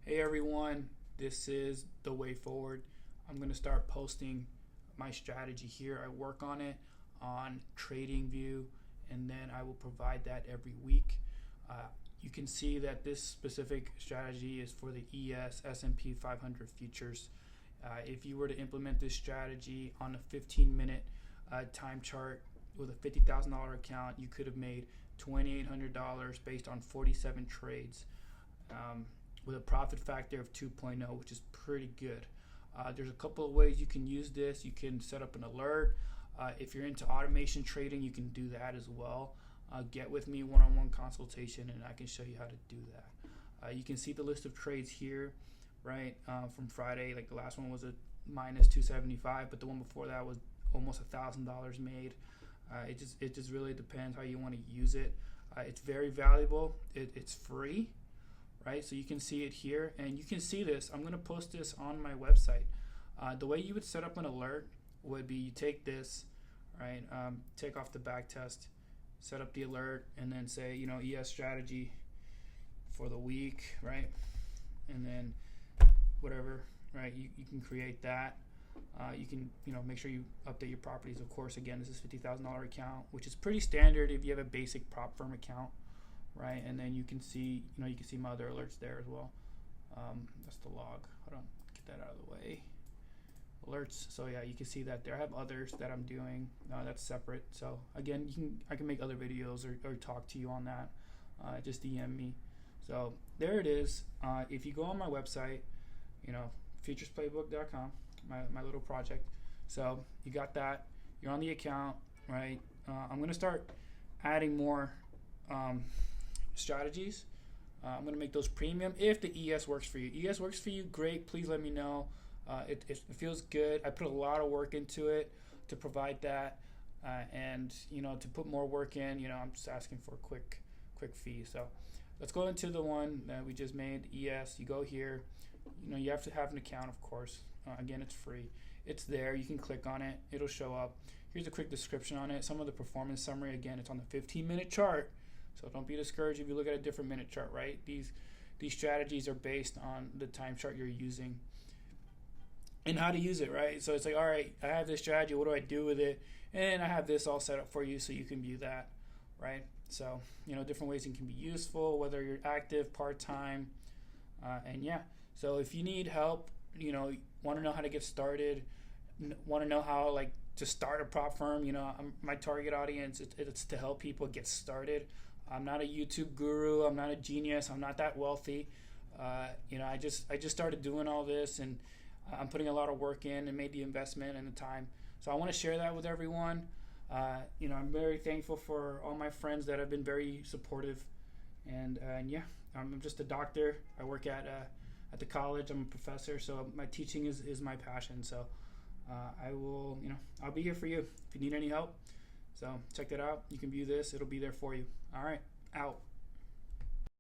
Hey everyone, this is the way forward. I'm going to start posting my strategy here. I work on it on Tradingview, and then I will provide that every week. You can see that this specific strategy is for the ES S&P 500 futures. If you were to implement this strategy on a 15-minute time chart with a $50,000 account, you could have made $2,800 based on 47 trades. With a profit factor of 2.0, which is pretty good. There's a couple of ways you can use this. You can set up an alert. If you're into automation trading, you can do that as well. Get with me one-on-one consultation, and I can show you how to do that. You can see the list of trades here, right? From Friday, like the last one was a minus 275, but the one before that was almost $1,000 made. It just really depends how you want to use it. It's very valuable. It's free. Right, so you can see it here, and you can see this. I'm going to post this on my website. The way you would set up an alert would be you take this, right, take off the back test, set up the alert, and then say, ES strategy for the week, right, and then whatever, right, you can create that. You can, make sure you update your properties. Of course, again, this is $50,000 account, which is pretty standard if you have a basic prop firm account. Right, and then you can see, you can see my other alerts there as well. That's the log. Hold on, get that out of the way. Alerts. So yeah, you can see that there. I have others that I'm doing. That's separate. So again, I can make other videos or talk to you on that. Just DM me. So there it is. If you go on my website, futuresplaybook.com, my little project. So you got that. You're on the account, right? I'm gonna start adding more strategies. I'm going to make those premium if the ES works for you. ES works for you, great. Please let me know. It feels good. I put a lot of work into it to provide that, and to put more work in. I'm just asking for a quick fee. So let's go into the one that we just made. ES. You go here. You have to have an account, of course. Again, it's free. It's there. You can click on it. It'll show up. Here's a quick description on it. Some of the performance summary. Again, it's on the 15-minute chart. So don't be discouraged if you look at a different minute chart, right? These strategies are based on the time chart you're using and how to use it, right? So it's like, all right, I have this strategy. What do I do with it? And I have this all set up for you so you can view that, right? So, different ways it can be useful, whether you're active, part-time, and yeah. So if you need help, want to know how to get started, want to know how, to start a prop firm, my target audience, it's to help people get started. I'm not a YouTube guru. I'm not a genius. I'm not that wealthy. I just started doing all this, and I'm putting a lot of work in and made the investment and the time. So I want to share that with everyone. I'm very thankful for all my friends that have been very supportive. And yeah, I'm just a doctor. I work at the college. I'm a professor, so my teaching is my passion. So I will, I'll be here for you if you need any help. So check that out. You can view this. It'll be there for you. All right. Out.